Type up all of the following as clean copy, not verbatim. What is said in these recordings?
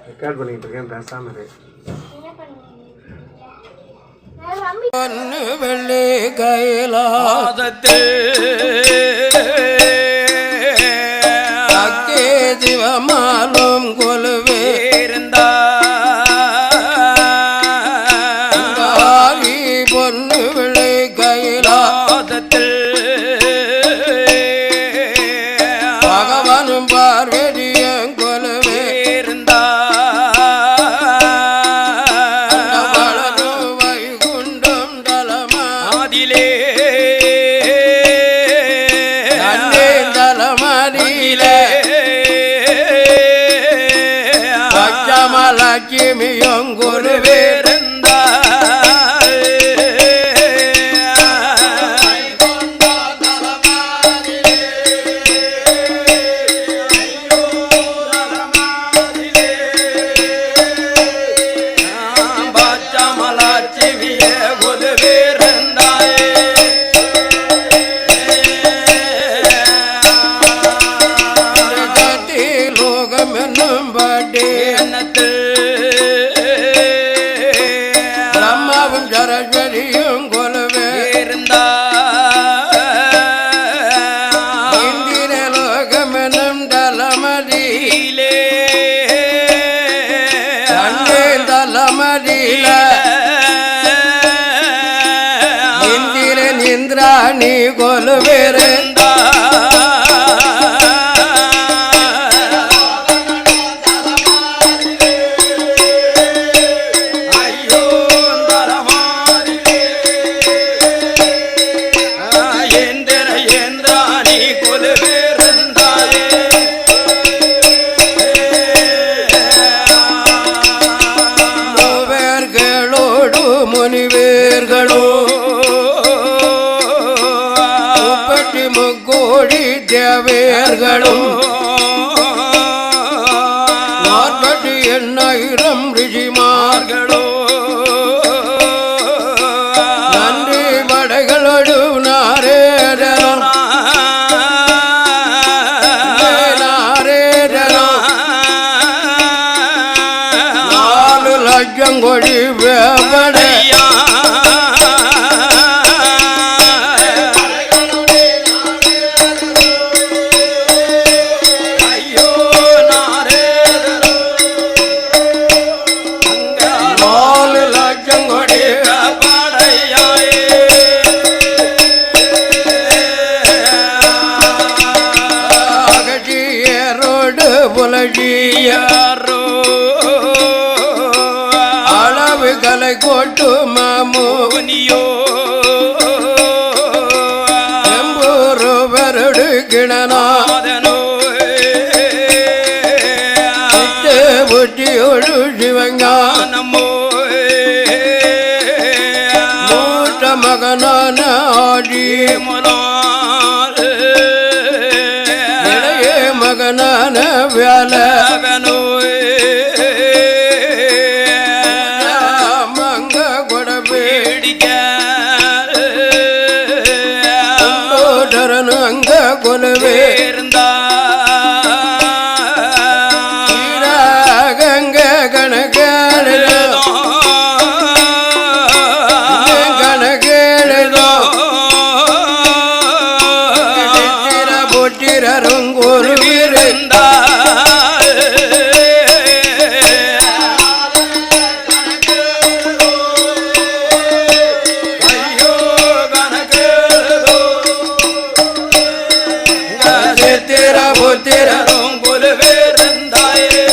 Record பண்ணிட்டு இருக்கேன், பேசாம இரு. வெள்ளி கைலாசத்தில் அக்கே சிவமாலும் கொலுவேந்தாரி பொன்னு வெள்ளி கைலாசத்தில் பகவானும் பார்வதியும் கொலுவேந்தா லட்சுமியும் குருவேருந்தா லட்சுமிய குருவேருந்தாய் லோகம் என்னும் பாட்டி சரஸ்வதியும் கொலுவேருந்தா இந்திர லோகமெனும் தலமதியிலே அங்கே தலமதியில இந்திரன் இந்திராணி கொலுவேருந்தா முனிவேர்களோ முப்பத்தி முக்கோடி தேவேர்களும் 48,000 ரிஷிமார்களோ நன்றி படைகளோடு நாரேதரும் 4 லட்சம் கோடி வேபடை புலஜியாரோ அளவு கலை கோட்டு மாமுனியோ எம்பூரு வருடு கிணநாதனோ புட்டியோடு சிவஞானமோ மூத்த மகனான ஆடி மகனான வேலவனோ மங்க கொட பேடிக்க அங்க கொலுவேருந்தா கங்க கணக்கேடோ கணக்கேடோ பொட்டிரரும் கொலுவிருந்தா புத்திரரும் கொலுவேருந்தாயே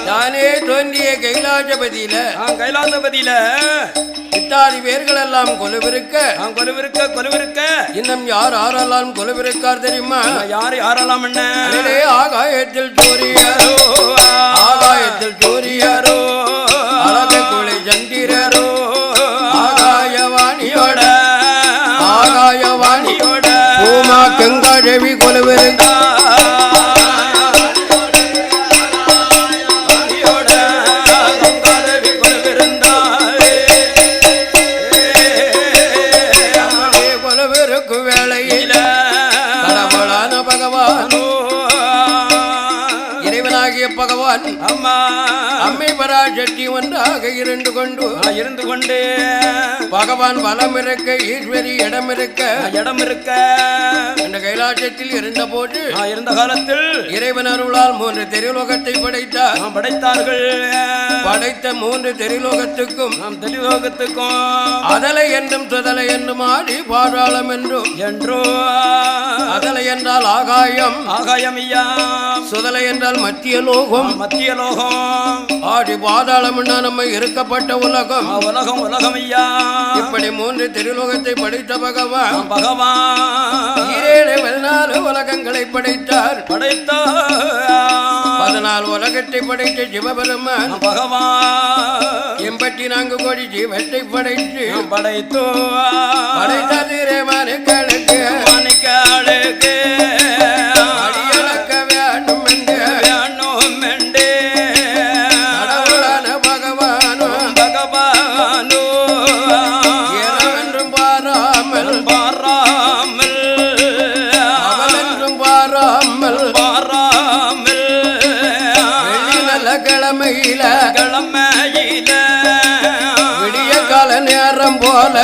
தானே தோன்றிய கைலாசபதியில இத்தாதி பேர்கள் எல்லாம் கொலுவிருக்க இன்னும் யாரெல்லாம் கொலுவிருக்கார் தெரியுமா? யாரெல்லாம் என்ன ஆகாயத்தில் சூரியரோ அழகு குளி சந்திரரோ ஆகாயவாணியோட பூமா கங்காதேவி கொலுவிருந்தா வேளையில கடவுளான பகவான் பகவான் அம்மா அம்மை பராசக்தி ஒன்றாக இருந்து கொண்டு பகவான் வலம் இருக்க ஈஸ்வரி இடம் இருக்க இந்த கைலாசத்தில் இருந்த போது இருந்த காலத்தில் இறைவன் அருளால் 3 தெரிலோகத்தை படைத்தார்கள். படைத்த 3 தெரிலோகத்துக்கும் அதலை என்றும் சுதலை என்றும் ஆடி பாதாளம் என்றோ அதலை என்றால் ஆகாயம் ஐயா, சுதலை என்றால் மத்திய லோகம் ஆடி பாதாளம் நம்ம இருக்கப்பட்ட உலகம் ஐயா. இப்படி 3 தெரிலோகத்தை படைத்த பகவான் 14 உலகங்களை படைத்தார். 14 உலகத்தை படைத்த சிவபெருமான் பகவான் 84 கோடி ஜீவத்தை படைத்த திருமணிகளுக்கு அடியளக்க வேண்டும் என்று கடவுளான பகவானும் இரவென்றும் பாராமல் அவனென்றும் பாராமல் வெள்ளி நல்ல கிழமையில விடிய கால நேரம் போல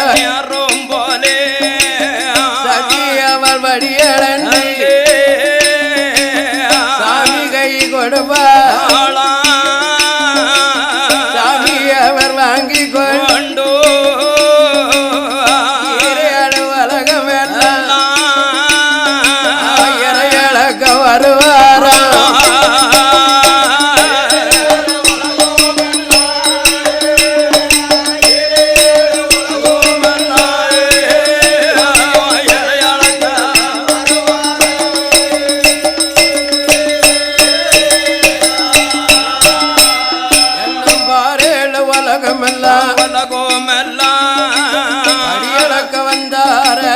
சதி அவர் வடியளந்து சாமி கை கொடுப்பார். சாமி அவர் வாங்கி கொண்டு உலகம் எல்லாம் இறையளக்க வருவாரா. அடியளக்க வந்தாரே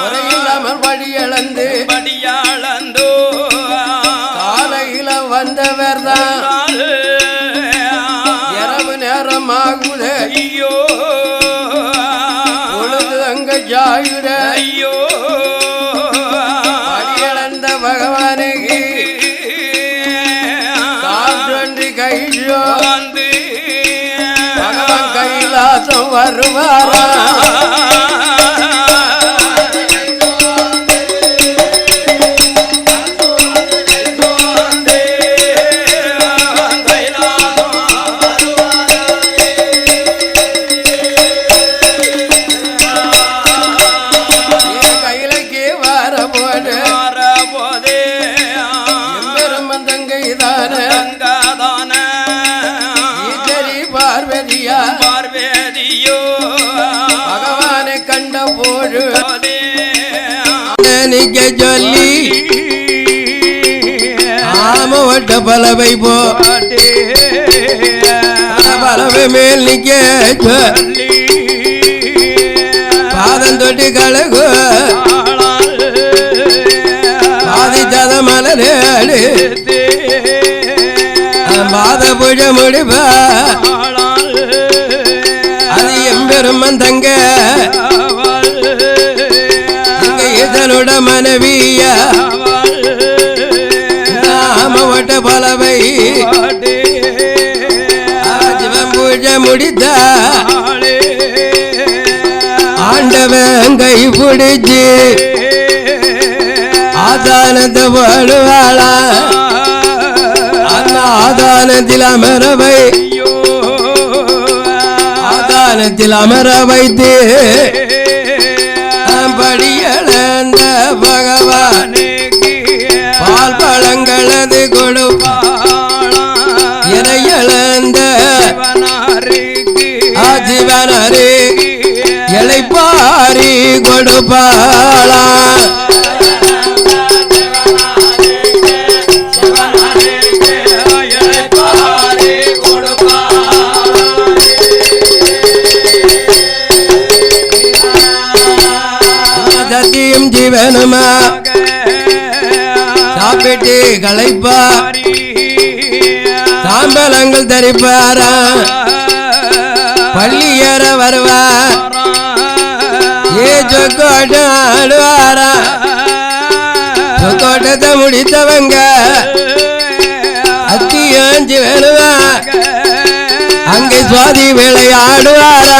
உரையில்லாமல் படியளந்து காலையில வந்தவர் தான் இரவு நேரம் ஆகுது பொழுது அங்க ஜாயுட படியளந்த பகவானுக்கு கையோ பகவான் கைலாசம் வருவாரா. கையிலக்கு வரபோது எம்பெருமன் தங்கை தானே பார்வதியோ பகவானை கண்ட போது நிக்க சொல்லி ஆம ஒட்ட பலவை பலவை மேல் நிக்க சொல்லி பாதம் தொட்டி கழகு பாதிச்சத மலரேடு பாத புஜ முடிப்பா அது எம்பெருமன் தங்க இதனோட மனைவிய நாம ஒட்ட பலவை சிவன் பூஜை முடித்த ஆண்டவன் கை பிடிச்சு ஆதானத்தை பாடுவாளா. ஆதானத்தில் அமரவை ஆதானத்தில் அமர வைத்து படியளந்த பகவானுக்கு பால் பழங்களது கொடுப்பாள். இறையளந்த ஆஜீவனரு இளைப்பாரி கொடுப்பாளா. சத்தியம் ஜீவனுமா சாப்பிட்டு களைப்பா தாம்பலங்கள் தரிப்பாரா. பள்ளி ஏற வருவா சொக்கோட்டம் ஆடுவாரா சொக்கோட்டத்தை முடித்தவங்க அத்தியாஞ்சி வேணுவா அங்கே சுவாதி விளையாடுவாரா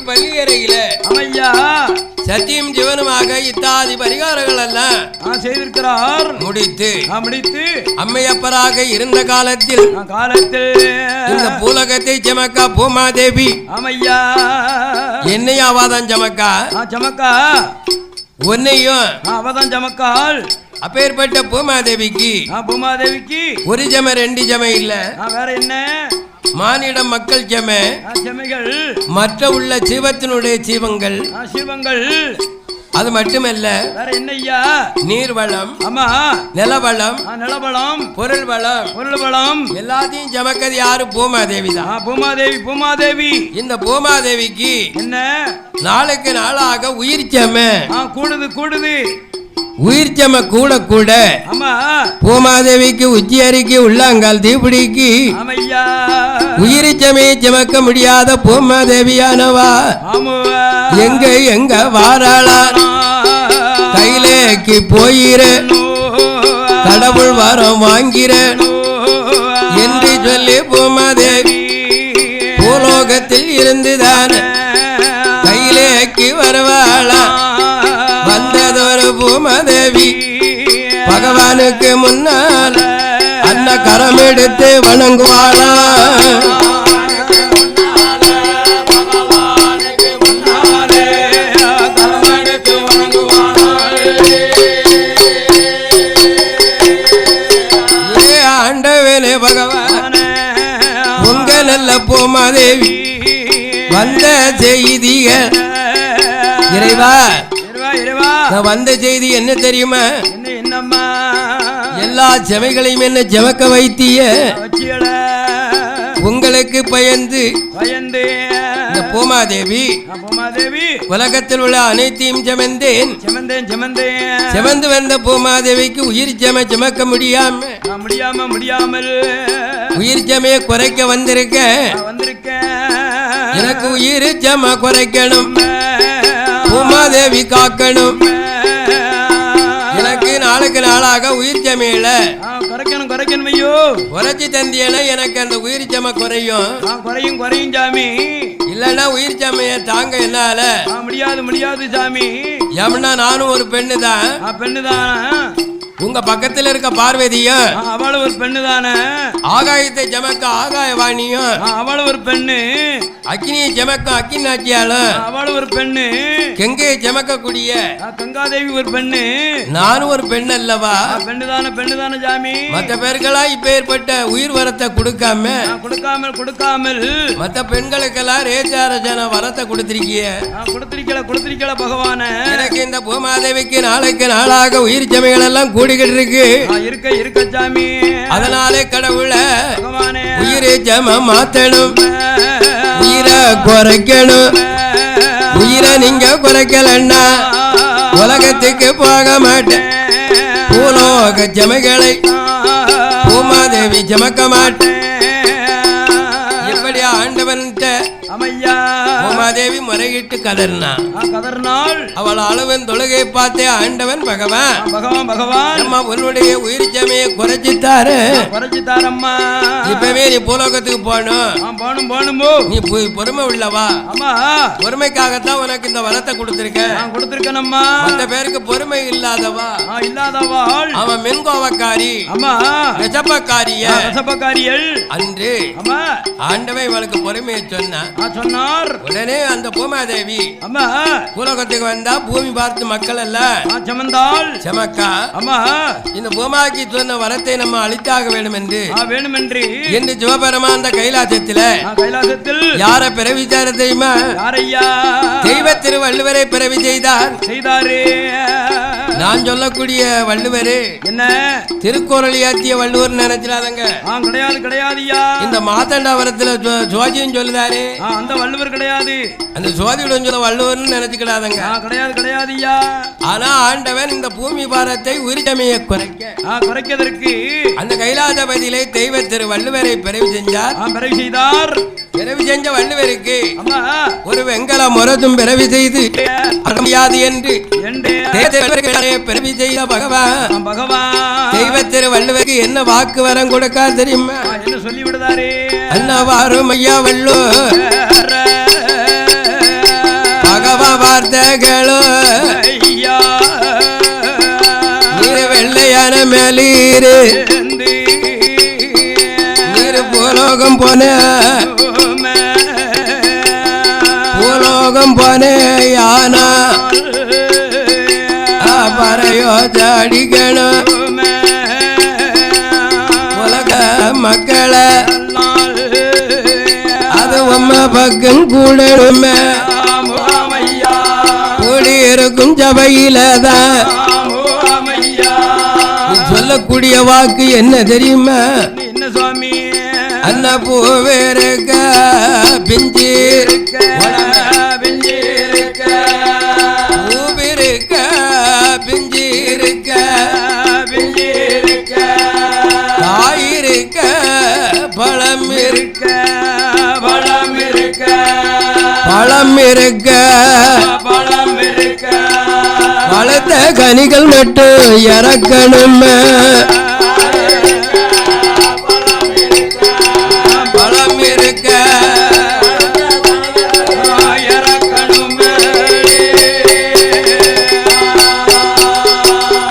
பள்ளியறையில அமையா சத்தியம் ஜீவனமாக இத்தாதி பரிகாரங்கள் எல்லாம் செய்திருக்கிறார். முடித்து அம்மையப்பராக இருந்த காலத்தில் இந்த பூலகத்தை சமக்கா பூமாதேவி அமையா என்னையும் அவாதான் சமக்கா உன்னையும் அவதான் சமக்கால். அப்பேற்பட்ட பூமாதேவிக்கு ஒரு ஜம ரெண்டு ஜம இல்ல வேற என்ன மானிட மக்கள் ஜமைகள் மற்ற உள்ள ஜீவத்தினுடைய ஜீவங்கள் அது மட்டுமல்ல வேற என்னையா நீர்வளம் ஆமா நிலவளம் பொருள் வளம் எல்லாத்தையும் ஜமக்கது யாரு பூமாதேவி தான். பூமாதேவி இந்த பூமாதேவிக்கு என்ன நாளுக்கு நாளாக உயிர் ஜம கூடுது உயிர் ஜம கூட பூமாதேவிக்கு உச்சியறிக்கு உள்ளாங்கால் தீபிடிக்கு உயிர் ஜமையை ஜமக்க முடியாத பூமாதேவியானவா எங்க வாராளா கையிலேக்கு போயிர கடவுள் வரம் வாங்கிற என்று சொல்லி பூமாதேவி பூலோகத்தில் இருந்துதான் கையிலேக்கு வருவாளா. வந்ததொரு பூமாதேவி பகவானுக்கு முன்னால் அன்ன கரம் எடுத்து வணங்குவாளா. ஆண்டவனே பகவான் உங்க நல்ல பூமாதேவி வந்த செய்திகள் இறைவா வந்த செய்தி என்ன தெரியுமா? எல்லா ஜமைகளையும் என்ன ஜமக்க வைத்திய உங்களுக்கு பயந்து இந்த பூமாதேவி உலகத்தில் உள்ள அனைத்தையும் செமந்து வந்த பூமாதேவிக்கு உயிர் ஜமக்க முடியாமல் உயிர் ஜமையை குறைக்க வந்திருக்க. எனக்கு உயிர் ஜம குறைக்கணும், பூமாதேவி காக்கணும். எனக்கு நாளுக்கு நாளாக உயிர் ஜமையில குறைக்கணும் ஐயோ குறைச்சி தந்தியனா எனக்கு அந்த உயிர் ஜம குறையும் சாமி. இல்லன்னா உயிர் ஜமைய தாங்க என்னால முடியாது சாமி. யமுனா நானும் ஒரு பெண்ணுதான். உங்க பக்கத்துல இருக்க பார்வதியும் அவளும் ஒரு பெண்ணு தானே. ஆகாயத்தை ஜமக்க ஆகாயவாணியும் அவளும் ஒரு பெண்ணு. அக்னியை ஜமக்க அக்கினாச்சியாலும் அவளும் ஒரு பெண்ணு. கங்கையை ஜமக்க கூடிய கங்காதேவி ஒரு பெண்ணு. நானும் ஒரு பெண் அல்லவா? பெண்ணு தானே சாமி. மற்ற பேர்களா இப்ப ஏற்பட்ட உயிர் வரத்தை கொடுக்காமல் மற்ற பெண்களுக்கெல்லாம் ரேச்சாரஜன வரத்தை கொடுத்திருக்கல பகவான. எனக்கு இந்த பூமாதேவிக்கு நாளுக்கு நாளாக உயிர் ஜமைகள் எல்லாம் கூடிக்கிட்டு இருக்க சாமி. அதனாலே கடவுள உயிரை ஜம மாத்தணும், உயிரை குறைக்கணும். உயிரை நீங்க குறைக்கலன்னா உலகத்துக்கு போக மாட்டேன். பூலோக ஜமைகளை பூமாதேவி ஜமக்க மாட்டேன். இப்படி ஆண்டவன் பூமாதேவி முறையிட்டு கதறினாள். அவள் அளவன் தொழுகை பார்த்தே ஆண்டவன் பகவான் அம்மா உன்னுடைய உயிர் ஜமையை குறைச்சித்தாரம்மா. இப்பவே நீ பூலோகத்துக்கு போகணும். நீ பொறுமை உள்ளவா? பொறுமைக்காகத்தான் உனக்கு இந்த வரத்தை கொடுத்திருக்கேன். மற்ற பேருக்கு பொறுமை இல்லாதவா அவன் மென்கோவக்காரி ரசப்பக்காரியல் அன்று ஆண்டவன் இவளுக்கு பொறுமையை சொன்னார். உடனே அந்த பூமாதேவி பூலோகத்துக்கு வந்தா பூமி பார்த்து மக்கள் எல்லாம் செமக்கா இந்த பூமாக்கு சொன்ன வரத்தை நம்ம அளித்தாக வேண்டும் என்று சிவபெருமான் கைலாசத்தில் யார பிறவிச்சார தெரியுமா? தெய்வ திருவள்ளுவரை பிறவி செய்தார். நான் சொல்ல சொல்லக்கூடிய வள்ளுவரு என்ன திருக்குறள் ஏத்திய வள்ளுவர் நினைச்சிடாதங்க. கிடையாது கிடையாதுயா. இந்த மாதண்டாவரத்துல ஜோதியும் சொல்லுதாரு, அந்த வள்ளுவர் கிடையாது. அந்த ஜோதியுடன் சொல்ல வள்ளுவர்னு நினைச்சுக்கிடாதங்க. கிடையாது கிடையாதுயா. ஆனா ஆண்டவன் இந்த பூமி பாரத்தை உயிர்த்தமையை குறைக்கிறதற்கு அந்த கைலாசபதியிலே தெய்வ திரு வள்ளுவரை பிறவி செஞ்சார். பிறவி செய்தார். பிறவி செஞ்ச வள்ளுவருக்கு ஒரு வெங்கல முரதும் பிறவி செய்து முடியாது என்று பிறவி செய்த பகவான் தெய்வ திரு வள்ளுவருக்கு என்ன வாக்கு வரம் கொடுக்கா தெரியுமா? என்ன சொல்லி விடுதாரு? அன்னவாரும் ஐயா வள்ளு பகவா வார்த்தைகளோ நீர் வெள்ளையான மேலீரு நீர் பூலோகம் போன பூலோகம் போனே யானா பறையோ ஜாடிக்கணும் உலக மக்களை அது உம்ம பக்கம் கூடணுமே கூடி இருக்கும் சபையில தான் சொல்லக்கூடிய வாக்கு என்ன தெரியுமா? என்ன சுவாமி? அன்ன பூவேருக்க பிஞ்சி பூவிருக்க பிஞ்சி இருக்க காயிருக்க பழம் இருக்க பழத்த கனிகள் மட்டும் இறக்கணும். பழம் இருக்க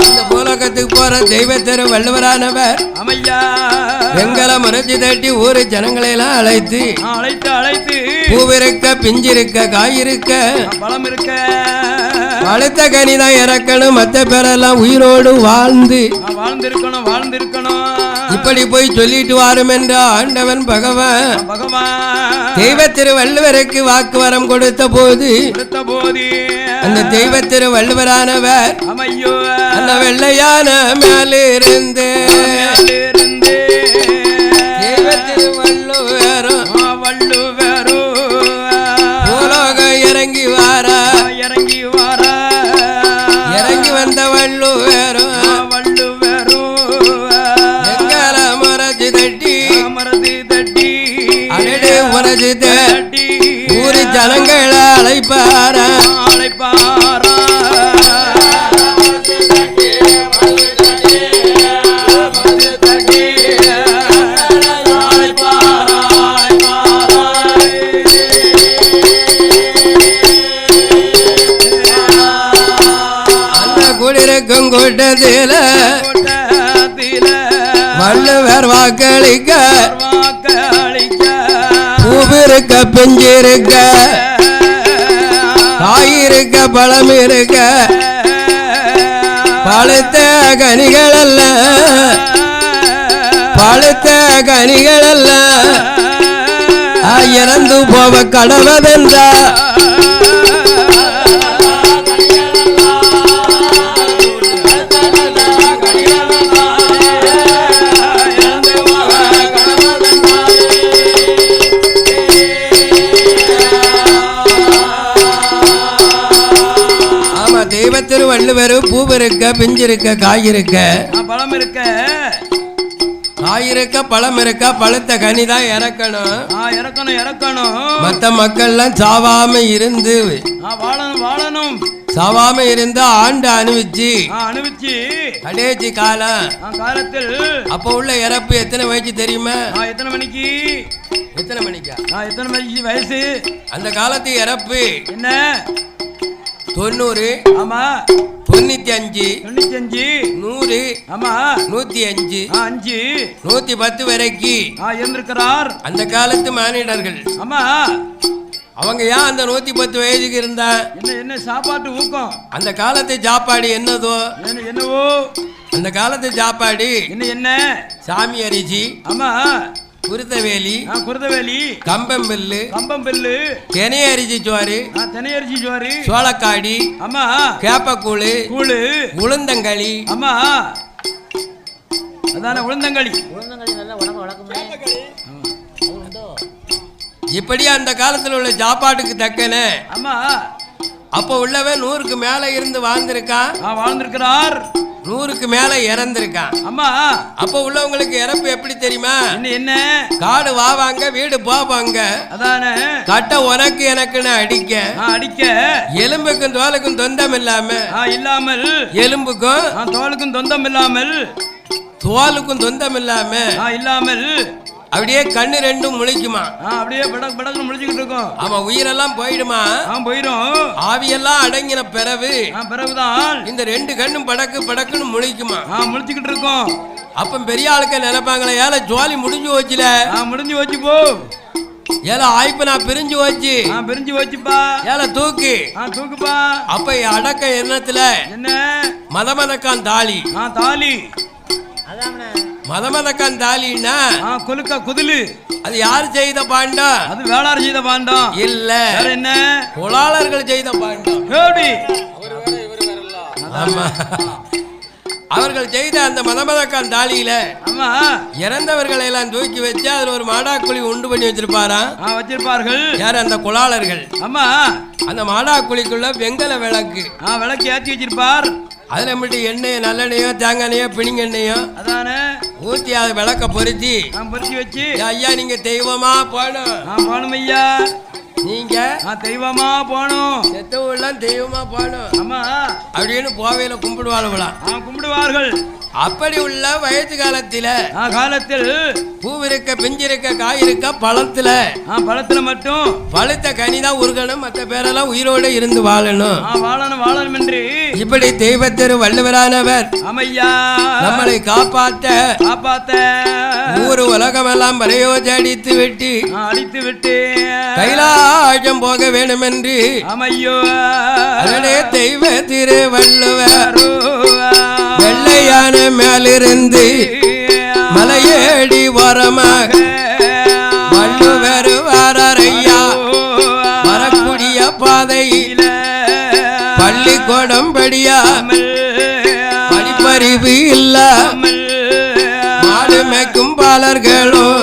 இந்த பூலோகத்துக்கு போற தெய்வ திரு வள்ளுவரானவர் வெங்கல முறைச்சி தட்டி ஊரு ஜனங்களை எல்லாம் அழைத்து பூவிருக்க பிஞ்சிருக்க காயிருக்க பழம் இருக்க பழுத்த கனிதான் இறக்கணும். மற்ற பேரெல்லாம் உயிரோடு வாழ்ந்திருக்கணும். இப்படி போய் சொல்லிட்டு வாரும் என்ற ஆண்டவன் பகவான் தெய்வ திரு வள்ளுவருக்கு வாக்கு வரம் கொடுத்த போது அந்த தெய்வ திரு வள்ளுவரானவர் அந்த வெள்ளையான மேலிருந்து தெய்வ திரு வள்ளுவரும் பூலோகம் இறங்கி வந்த வள்ளுவரும் எங்கால மரஜி தட்டி அடடே உரஜி தட்டி ஊரு ஜனங்களை அழைப்பாரா குடிருக்கும் கூட்டத்தில வள்ளுவர் வாக்களிக்க பூவிருக்க பிஞ்சிருக்க காயிருக்க பழம் இருக்க பழுத்த கனிகள் எல்லாம் இறந்து போவ கடவதென்றா திரு வள்ளுவர் பூவிருக்க பிஞ்சிருக்க காயிருக்க பழம் இருக்க பழம் இருக்க பழுத்த கனிதான் இறக்கணும். மற்ற மக்கள்லாம் சாவாம இருந்து வாழணும். சாவாம இருந்து ஆண்டு அனுபவிச்சு கடைசி காலத்தில் அப்ப உள்ள இறப்பு எத்தனை வயசு தெரியுமா? எத்தனை மணிக்கு வயசு? அந்த காலத்து இறப்பு என்ன 90 ஆமா 95 100 ஆமா 105 5 110 வரைக்கும் இருந்திருக்கிறார் அந்த காலத்து மானிடர்கள். ஆமா அவங்க ஏன் அந்த 110 வயதுக்கு இருந்தா என்ன சாப்பாட்டு ஊக்கம்? அந்த காலத்து சாப்பாடு என்னவோ அந்த காலத்து சாப்பாடு என்ன சாமி அரிசி, ஆமா குருத்தவேலி, குருதவேலி, கம்பம்பில்லு, கம்பம்பில்லு, தெனையரிசி சோறு, தெனையரிசி சோறு, சோளக்காடி, அம்மா கேப்பக்கூழு, கூழு, உளுந்தங்களி, அம்மா அதான உளுந்தங்களி. இப்படி அந்த காலத்துல உள்ள சாப்பாட்டுக்கு தக்கன அம்மா அப்ப உள்ளவன் 100க்கு மேல இருந்து வாழ்ந்திருக்கான், வாழ்ந்திருக்கிறார். 100க்கு மேல இறந்திருக்கான். அம்மா அப்ப உள்ளவங்களுக்கு இறப்பு எப்படி தெரியுமா? என்ன காடு வாவாங்க, வீடு போவாங்க, அதான கட்ட உனக்கு எனக்குன்னு அடிக்க அடிக்க, எலும்புக்கும் தோலுக்கும் தொந்தம் இல்லாமல், எலும்புக்கும் தோலுக்கும் தொந்தம் இல்லாமல், தோலுக்கும் தொந்தம் இல்லாமல் அப்படியே கண்ணு ரெண்டும் முழிக்குமா, அப்படியே படக்கு முழிச்சுக்கிட்டு இருக்கும். ஆமா, உயிரெல்லாம் போயிடுமா, போயிடும். ஆவியெல்லாம் அடங்கின பிறகுதான் இந்த 2 கண்ணும் படக்கு படக்குன்னு முழிக்குமா, முழிச்சுக்கிட்டு இருக்கும். அப்ப பெரிய ஆளுக்க நினைப்பாங்களே, ஏல ஜோலி முடிஞ்சு வச்சுல, முடிஞ்சு வச்சு போ, ஏல ஆய்ப்பு நான் பிரிஞ்சு வச்சுப்பா, ஏல தூக்குப்பா. அப்ப அடக்க எண்ணத்துல என்ன மதமதக்கான் தாலி, தாலி மதமதக்கான் தாலின்னா குலுக்க குதிலு. அது யாரு செய்த பாண்டம்? அது வேளாறு செய்த பாண்டம் இல்ல, என்ன குலாளர்கள் செய்த பாண்டம். ஆமா, அவர்கள் செய்த அந்த மதமதக்கான் தாலியில இறந்தவர்களை எல்லாம் தூக்கி வச்சு அதுல ஒரு மாடாக்குழி உண்டு பண்ணி வச்சிருப்பார்கள். யார்? அந்த குலாளர்கள். ஆமா, அந்த மாடாக்குழிக்குள்ள வெங்கல விளக்கு ஏற்றி வச்சிருப்பார். அதுல மட்டும் எண்ணெய், நல்லெண்ணெயோ, தேங்காய் எண்ணெயோ, பிணிங்கெண்ணையோ அதானே ஊத்தி அதை விளக்க பொருத்தி வச்சு, ஐயா நீங்க தெய்வமா போகணும் ஐயா, நீங்க தெய்வமா போகணும், செத்தவெல்லாம் தெய்வமா போகணும். ஆமா, அப்படின்னு போவையில கும்பிடுவார்கள். அப்படி உள்ள வயது காலத்தில் பூ இருக்க, பிஞ்சு இருக்க, காய் இருக்க, பழத்துல மட்டும் பழுத்த கனிதான் உருகணும், மற்ற பேரெல்லாம் உயிரோடு இருந்து வாழணும் என்று இப்படி தெய்வத்திரு வள்ளுவரானவர் நம்மளை காப்பாத்த ஊரு உலகமெல்லாம் வரையோஜ அடித்து விட்டு கைலாயம் போக வேண்டும் என்று தெய்வ திரு வள்ளுவர் வெள்ளையான மேலிருந்து மலையேடி வரமாக வள்ளுவர் வாரையா வரக்கூடிய பாதையில பள்ளிக்கூடம் படியாமல் படிப்பறிவு இல்ல மாடு மேய்க்கும் பாலர்களும்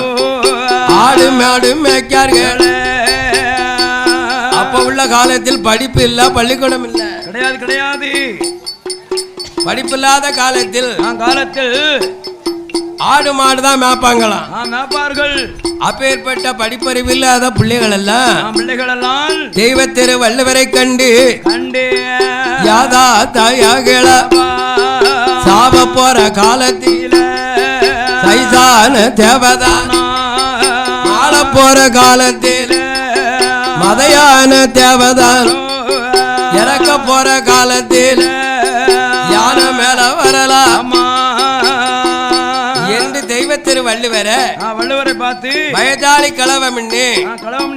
ஆடு மாடு மேய்க்கார்கள். அப்ப உள்ள காலத்தில் படிப்பு இல்ல, பள்ளிக்கூடம் இல்ல, கிடையாது. படிப்பில்லாத காலத்தில் ஆடு மாடுதான் மேய்ப்பார்கள். அப்பேற்பட்ட படிப்பறிவு இல்லாத பிள்ளைகள் எல்லாம் தெய்வத்திரு வள்ளுவரை கண்டு யாதா தாயாகள சாப போற காலத்தில் சைசான தேவதான ஆள போற காலத்தில் மதையான தேவதான் இறக்க போற காலத்தில் யானை மேல வரலாம் என்று தெய்வத்திரு வள்ளுவரை பார்த்து வயதாளி களவம்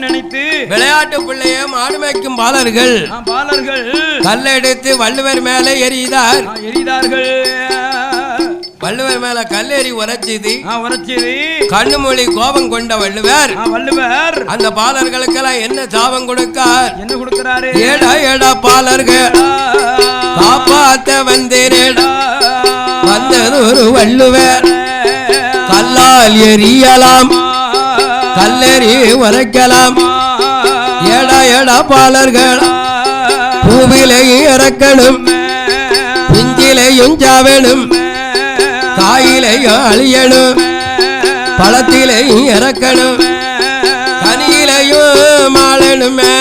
நினைத்து விளையாட்டு பிள்ளைய மாடு மேய்க்கும் பாலர்கள் கல்லெடுத்து வள்ளுவர் மேல எறிதார்கள். வள்ளுவர் மேல கல்லேறி உரைச்சது. கண்ணு மொழி கோபம் கொண்ட வள்ளுவர் அந்த பாலர்களுக்கெல்லாம் என்ன சாபம் கொடுக்கார்? என்ன கொடுக்கிறாரு? ஏடா பாலர்கள் காப்பாத்த வந்தேனேடா வந்தது ஒரு வள்ளுவர் கல்லால் எரியலாம் கல்லெறி உரைக்கலாம். ஏடா பாலர்கள் பூவிலையும் இறக்கணும் பிஞ்சிலையும் சாவணும் காயிலையும் அழியணும் பழத்திலையும் இறக்கணும் கனியிலையும் மாளணுமே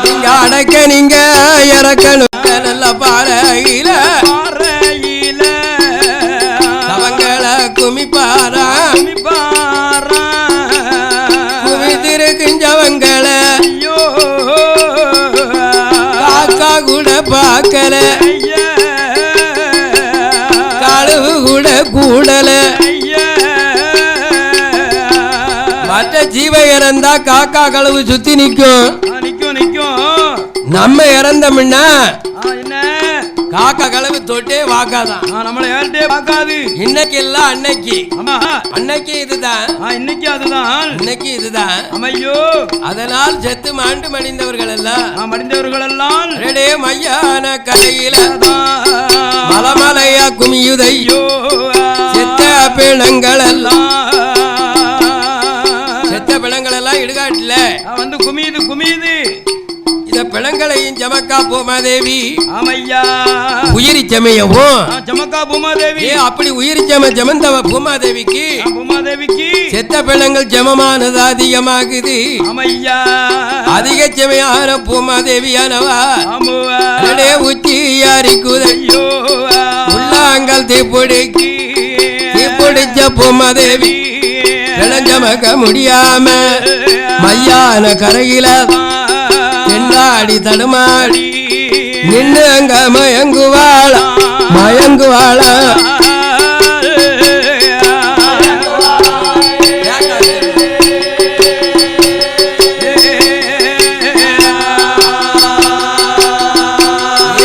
நீங்க அடைக்க நீங்க இறக்கணும் நல்ல பாறையில சவங்களை குமிப்பாரா குவித்திருக்குஞ்சவங்கள காக்கா கூட பார்க்கல கழுவு கூட கூடல மற்ற ஜீவ இறந்தா காக்கா களவு சுத்தி நிக்கும். நிக்கும் நிக்கும். நம்ம இறந்தோம்னா என்ன காக்கா களவு தொட்டே வாக்காதான். நம்மள யார்கிட்டே பார்க்காது. இன்னைக்கு இல்ல அன்னைக்கு. ஆமா அன்னைக்கு இதுதான். இன்னைக்கு அதுதான். இன்னைக்கு இதுதான். அமையோ அதனால் செத்து மாண்டு மடிந்தவர்கள் எல்லாம் மடிந்தவர்கள் எல்லாம் ரெடே மையான கரையில மலமலையா குமியுதையோ செத்த பிணங்கள் எல்லாம் இடுகாட்டுல வந்து குமியுது குமியுது. இந்த பிணங்களையும் ஜமக்கா பூமாதேவி ஆமையா உயிரி சமயவும் ஜமக்கா பூமாதேவி அப்படி உயிரி சம ஜமந்தவ பூமாதேவிக்கு செத்த பிணங்கள் ஜமமானது அதிகமாகுது. ஆமையா அதிக சமயான பூமாதேவியானவா உச்சியாரிக்குதையோ உள்ளாங்கல் தீப்பிடிச்ச பூமாதேவி பிணஞ்சமக்க முடியாம மையான கரையில தென்னாடி தடுமாடி நின்று அங்க மயங்குவாள மயங்குவாள.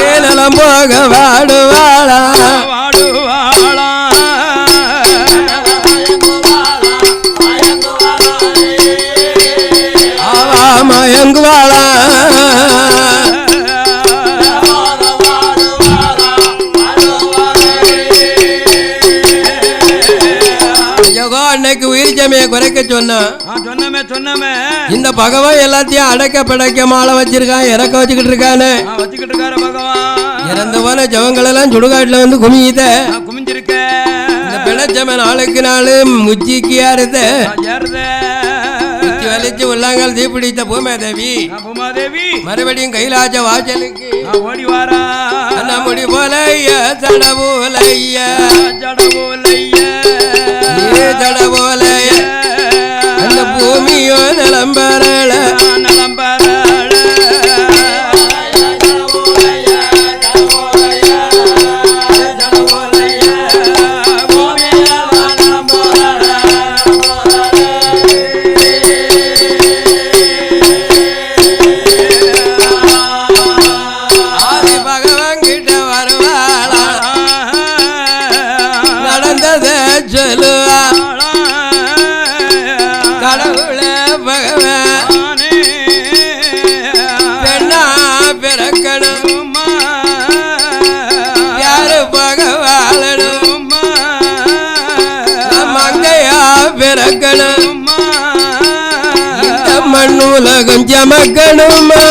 ஏனலம் போக வாடுவாளா மயங்குவாளா. அன்னைக்கு உயிர் சமைய குறைக்க சொன்னமே இந்த பகவான் எல்லாத்தையும் அடக்க படைக்க மாலை வச்சிருக்கான், இறக்க வச்சுக்கிட்டு இருக்கானே. இறந்து போன ஜவங்கள் எல்லாம் சுடுகாட்டுல வந்து குமியுத குமிஞ்சிருக்க. இந்த பிணச்சம நாளுக்கு நாள் முச்சிக்கு யாருத வலிச்சு உள்ளாங்கல் தீப்பிடித்த பூமாதேவி மறுபடியும் கைலாச வாசலுக்கு ஓடி வாரா. முடி போலைய ஜடபோலைய ஜடபோலைய அந்த பூமியோ நிலம்பரல மண்ணுலகம் ஜமக்கணுமா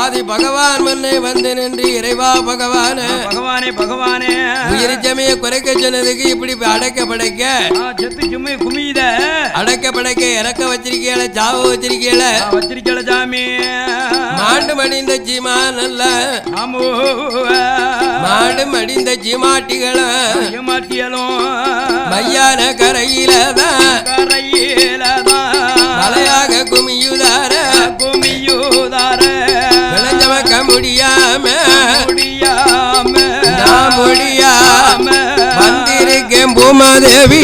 ஆதி பகவான் முன்னே வந்து நின்று இறைவா பகவானே பகவானே பகவானே உயிர் சமய குறைக்க சொன்னதுக்கு இப்படி அடக்க படைக்க செத்து சும்மை குமியுத அடக்க படைக்க இறக்க வச்சிருக்கீல சாவு வச்சிருக்கீல சாமி மாண்டு மடிந்த ஜீமா நல்ல மாடு மடிந்த ஜீமாட்டிகளும் மையான கரையிலதான் மலையாக குமியுதார விளைஞ்சமக்க முடியாம நான் முடியாம வந்திருக்கேன் பூமாதேவி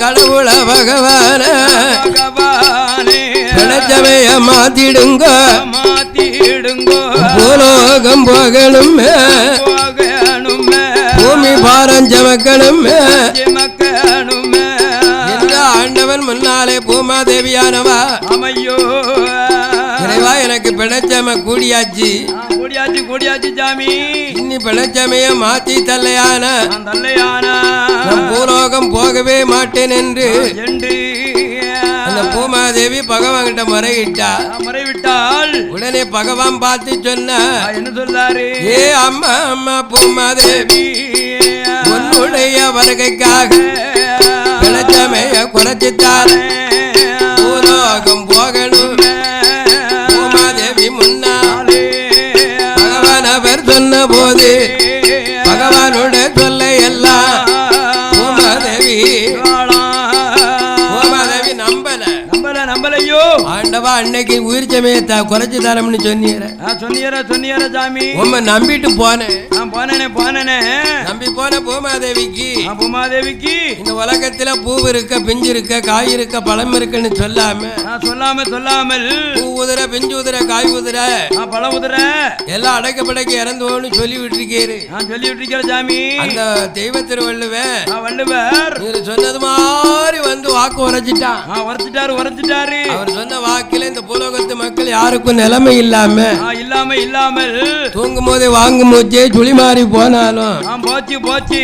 கடவுள பகவான பிணச்சமைய மாத்திடுங்க பூலோகம் போகணும் பூமி பாரம் ஜமக்கணும் என்ற ஆண்டவன் முன்னாலே பூமாதேவியானவா அமையோ இறைவா எனக்கு பிணச்சம கூடியாச்சு சாமி இன்னி பிணச்சமைய மாத்தி தல்லையான பூலோகம் போகவே மாட்டேன் என்று அந்த பூமாதேவி பூமாதேவி பகவான் கிட்ட முறையிட்டா. முறைவிட்டால் உடனே பகவான் பார்த்து சொன்ன என்ன சொல்றாரு? ஏ அம்மா அம்மா பூமாதேவி, உன்னுடைய வருகைக்காக பிழைச்சமைய குறைச்சித்தார். பூலோகம் போகணும் பூமாதேவி முன்னாலே பகவான் அவர் சொன்ன போது பகவானோட சொல்ல எல்லாம் பூமாதேவி நம்பலையோ. ஆண்டவா அன்னைக்கு உயிர் சமயத்தை குறைச்சு தரம்னு சொன்னீர சாமி. உண்மை நம்பிட்டு போனேன். போனேனே நம்பி போன பூமாதேவிக்கு இந்த உலகத்துல பூ இருக்க, பிஞ்சு இருக்க, காய் இருக்க, பழம் இருக்குன்னு சொல்லாமல் பூ உதிர, பிஞ்சு உதிர, காய் உதிர, பழ உதிர எல்லாம் அடைக்க படைக்க இறந்துவோன்னு சொல்லி விட்டுருக்கேரு. சாமி. அந்த தெய்வ திருவள்ளுவர் சொன்னது மாதிரி வந்து வாக்கு உரைச்சிட்டாரு. அவர் சொன்ன வாக்கில இந்த பூலோகத்து மக்கள் யாருக்கும் நிலைமை இல்லாமல் தூங்கும் போதே வாங்கு மூச்சே சுழி மாறி போனாலும் போச்சு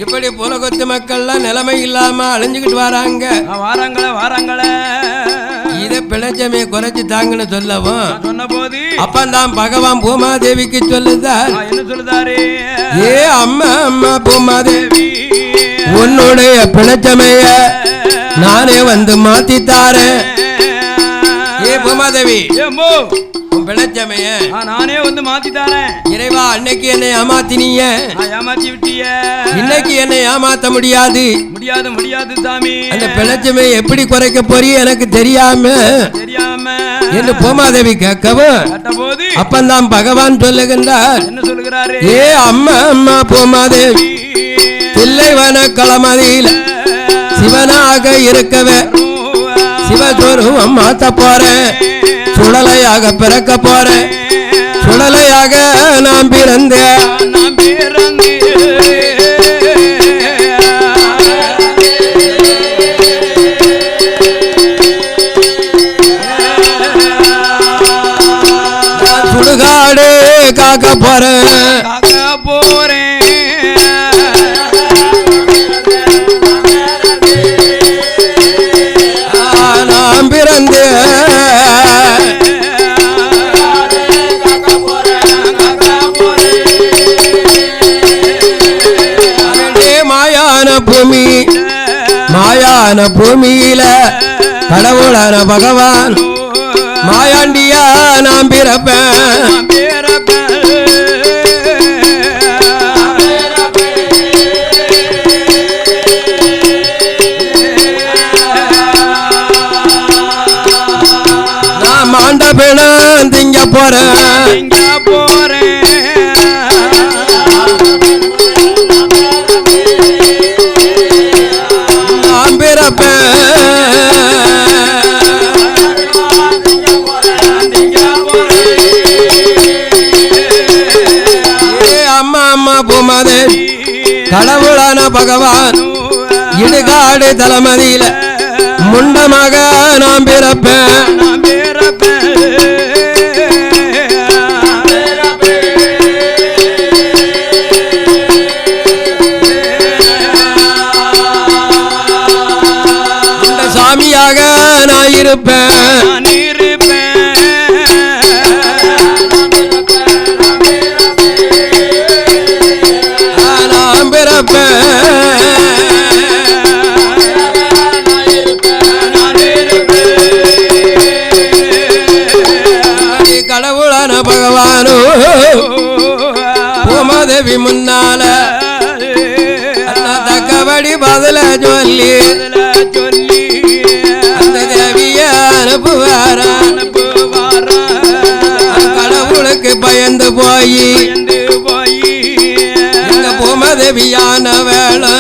இப்படி பூலோகத்து மக்கள் எல்லாம் நிலைமை இல்லாம அழிஞ்சுக்கிட்டு வாராங்களே இத பிழைச்சமே குறைச்சு தாங்கன்னு சொல்லவும் சொன்ன போது அப்பந்தான் பகவான் பூமாதேவிக்கு சொல்லுதார். என்ன சொல்லுதாரு? ஏ அம்மா அம்மா பூமாதேவி, உன்னுடைய பிழைச்சமைய நானே வந்து மாத்தித்தாரேன். ஏ பூமாதேவி, உன் பிழைச்சமைய நானே வந்து மாத்தித்தாரேன். இறைவா, அன்னைக்கு என்னை ஏமாத்தினீங்க, ஏமாத்தி விட்டிய. இன்னைக்கு என்னை ஏமாத்த முடியாது சாமி. அந்த பிழைச்சமை எப்படி குறைக்க போறீ எனக்கு தெரியாம என்று பூமாதேவி கேட்கவும் அப்பந்தான் பகவான் சொல்லுகின்றார். என்ன சொல்லுகிறாரு? ஏ அம்மா அம்மா பூமாதேவி, தில்லைவன களமதியில சிவனாக இருக்கவே சிவஸ்வரூபம் மாத்த போறேன். சுடலையாக பிறக்க போறேன். சுடலையாக நான் பிறந்தேன். சுடுகாடு காக்க போறேன். நான் பிறந்தேன். மாயான பூமியில கடவுளான பகவான் மாயாண்டியா நான் பிறப்பேன். நான் மாண்ட பிணம் திங்க போறேன். நான் பிறப்பேன். அம்மா அம்மா பூமாதேவி, கடவுளான பகவான் இடுகாடு தலமதியில முண்டமாக நான் பிறப்பேன். சாமியாக நான் இருப்பேன். நான் பிறப்பேன். கடவுளான பகவானோ பூமாதேவி முன்னால தக்கபடி பதில சொல்லி அந்த தேவிய அனுப்புவாரா. கடவுளுக்கு பயந்து போய் எங்க பூமாதேவியான வேலை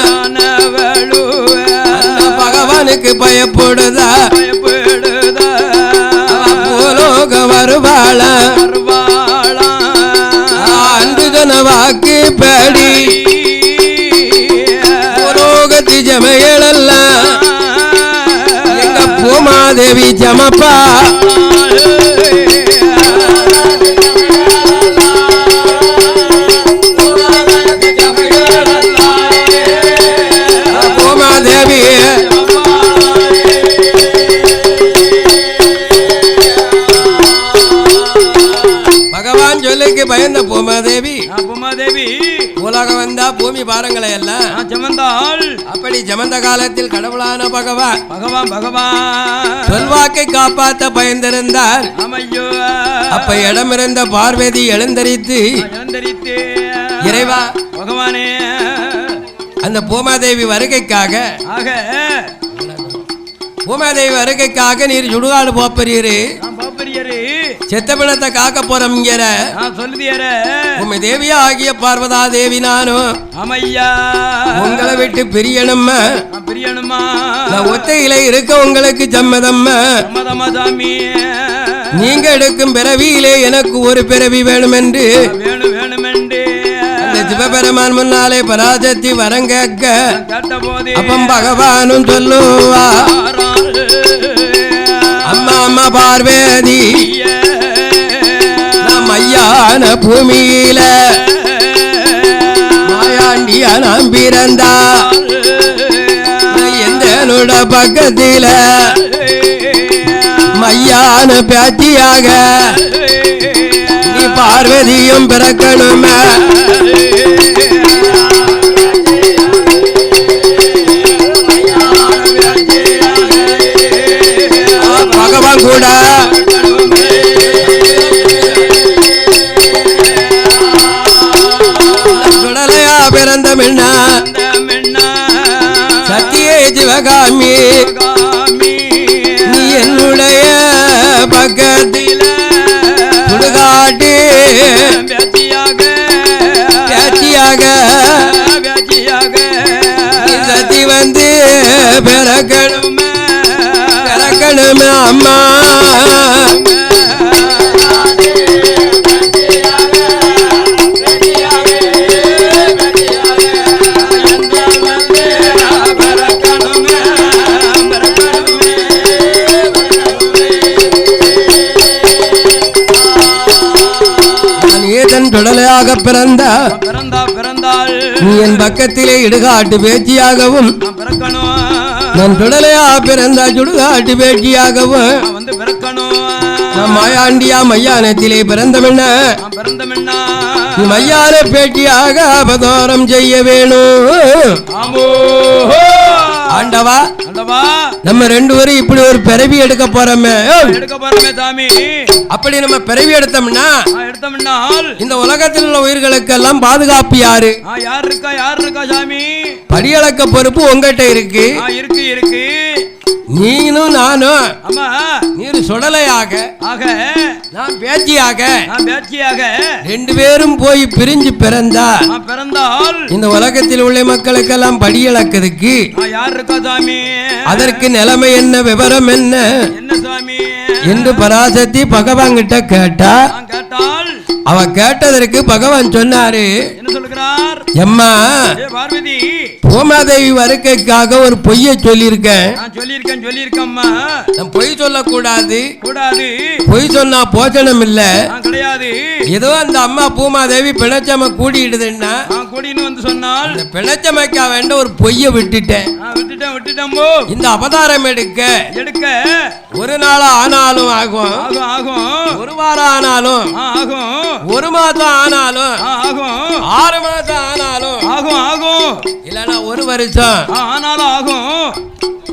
பகவானுக்கு பயப்படுதா. பூலோக வருவாள அன்று ஜன வாக்கு படி பூலோகத்தி ஜமைகளெல்லாம் வறுமைக்கு பயந்த பூமாதேவி பூமாதேவி உலகம் வந்தா பூமி பாரங்களை எல்லாம் ஜமந்தாள். அப்படி ஜமந்த காலத்தில் கடவுளான பகவான் பகவான் சொல்வாக்கை காப்பாத்த பயந்திருந்தார். அமையோ அப்ப இடமிருந்த பார்வதி எழுந்தரித்து இறைவா பகவானே அந்த பூமாதேவி வருகைக்காக பூமாதேவி வருகைக்காக நீர் சுடுகாடு போப்பறீரு செத்த பிணத்தை காக்க போறோம் உண்மை தேவியா ஆகிய பார்வதா தேவி நானும் அமையா உங்களை விட்டு பிரியணுமா நான் ஒத்தையில இருக்க உங்களுக்கு சம்மதம்மா சாமி நீங்க எடுக்கும் பிறவியிலே எனக்கு ஒரு பிறவி வேணும் என்று அந்த சிவபெருமான் முன்னாலே பராசக்தி வரங்க அப்பம் பகவானும் சொல்லுவா அம்மா அம்மா பார்வதி மையான பூமியில மாயாண்டியா நாம் பிறந்தா எந்த பக்கத்தில மையான பேச்சியாக நீ பார்வதியும் பிறக்கணுமே பகவான் கூட சுடலையா பிறந்த மின்னா சத்தியே சிவகாமி நீ என்னுடைய பக்கத்தில் சுடுகாட்டு பேச்சியாக சத்தி வந்து பிறக்கணுமே அம்மா சுடலையாக பிறந்தாள் நீ என் பக்கத்திலே இடுகாட்டு பேச்சியாகவும் நான் சுடலையா பிறந்தா சுடுகாட்டு பேச்சியாகவும் நான் மாயாண்டியா மையானத்திலே பிறந்தமென்ன மையான பேட்டியாக அபதோரம் செய்ய வேணும் ஆண்டவா நம்ம ரெண்டு பேரும் இப்படி ஒரு பிறவி எடுக்க போறோமே சாமி அப்படி நம்ம பிறவி எடுத்தோம்னா இந்த உலகத்தில் உள்ள உயிர்களுக்கு எல்லாம் பாதுகாப்பு யாரு இருக்கா சாமி படியளக்க பொறுப்பு உங்ககிட்ட இருக்கு நீனும் நானும் நீர் சுடலையாக நான் பேச்சியாக ரெண்டு பேரும் போய் பிரிஞ்சு பிறந்தால் இந்த உலகத்தில் உள்ள மக்களுக்கெல்லாம் படியளக்கிறதுக்கு அதற்கு நிலைமை என்ன விவரம் என்ன என்று பராசக்தி பகவான் கிட்ட கேட்டால் அவ கேட்டதற்கு பகவான் சொன்னாரு எம்மா பூமாதேவி வருகைக்காக ஒரு பொய்யை சொல்லியிருக்கேன் பொய் சொல்லக்கூடாது பொய் சொன்னா போஜனம் இல்ல ஏதோ அந்த அம்மா பூமாதேவி பிணச்சம கூடிடுதுன்னா சொன்னால் பிணச்சமைக்க வேண்ட ஒரு பொய்ய விட்டுட்டேன் இந்த அவதாரம் எடுக்க ஒரு நாள் ஆனாலும் ஆகும் ஒரு வாரம் ஆனாலும் ஒரு மாதம் ஆனாலும் 6 மாதம் ஆனாலும் இல்லனா ஒரு வருஷம் ஆனாலும் ஆகும்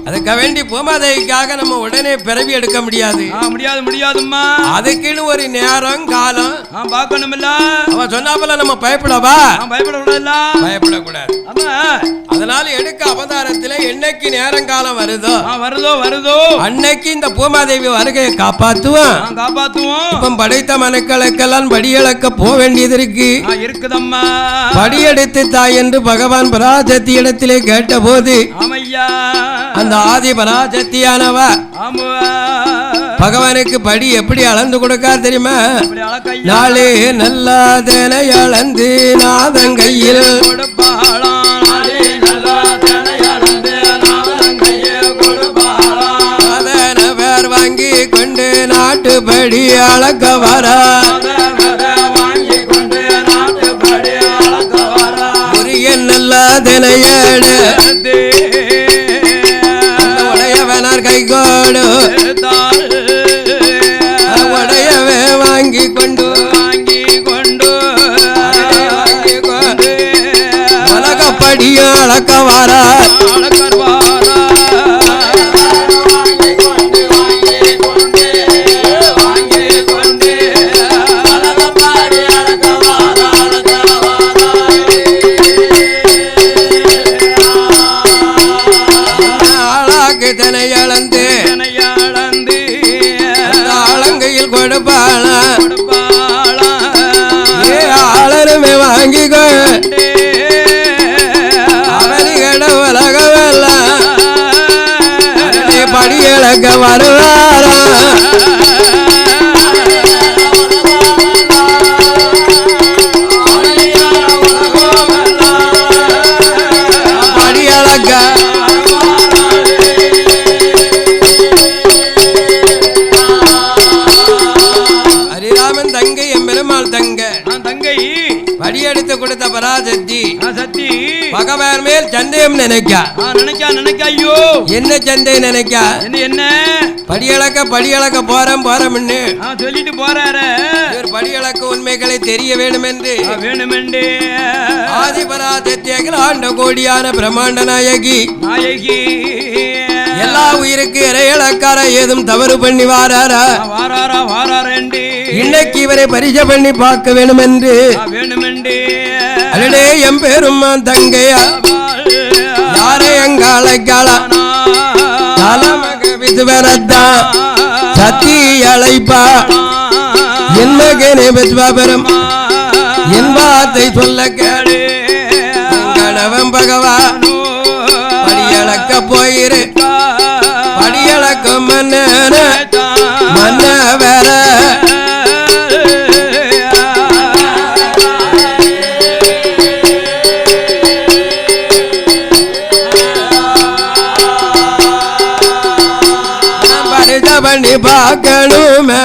அதுக்கு வேண்டி பூமாதேவிக்காக நம்ம உடனே பிறவி எடுக்க முடியாது முடியாதும்மா அதுக்குன்னு ஒரு நேரம் காலம் பார்க்கணும்ல அவன் சொன்னாப்பல நம்ம பயப்படவா பயப்படக்கூடாது அதனால எடுக்க அவதாரத்துல என்னைக்கு நேரம் காலம் வருதோ அன்னைக்கு இந்த பூமாதேவி வருகையை காப்பாத்துவோம் இப்ப படைத்த மனுக்களுக்கெல்லாம் படியளக்க போக வேண்டியது இருக்குதம்மா படியெடுத்து தாய் என்று பகவான் பராசக்தி இடத்திலே கேட்ட போது அந்த ஆதி பராசக்தியானவ பகவானுக்கு படி எப்படி அளந்து கொடுக்கா தெரியுமா நாளே நல்லாதனை அளந்து நாதங்கையில் பேர் வாங்கி கொண்டு நாட்டுப்படி அளக்க வர முருகன் நல்லாதனையடு உடையவனார் கைகோடு உடையவே வாங்கி கொண்டு அளக்க வாரா அளந்து ஆலங்கையில் கொடுப்பாளா ஆளருமே வாங்கிக்கோ அவனிகட உலகமெல்லாம் படியளக்க வருவாரா படியளக்க தங்கை எம்பெருமாள் தங்கை வடியெடுத்து கொடுத்த பராசக்தி பகவான் மேல் சந்தேகம் நினைக்கா ஐயோ என்ன சந்தேகம் நினைக்கா என்ன படியளக்க போறோம் சொல்லிட்டு போறாரு படியளக்க உண்மைகளை தெரிய வேண்டும் என்று ஆதி பராசக்தி அகிலாண்ட கோடியான பிரம்மாண்ட நாயகி எல்லா உயிருக்கு இறையளக்கார ஏதும் தவறு பண்ணி வாராரா இன்னைக்கு இவரை பரிசை பண்ணி பார்க்க வேண்டும் என்று அடடே எம் பெருமா தங்கையா யாரை எங்க அழைக்காளா விதுவரத்தா சத்தி அழைப்பா என் மகனே விஸ்வபரம் என் வார்த்தை சொல்ல கேடு கணவன் பகவான் படியளக்க போயிரு படியளக்கும் மன்ன வேற பரிச பண்ணி பார்க்கணுமே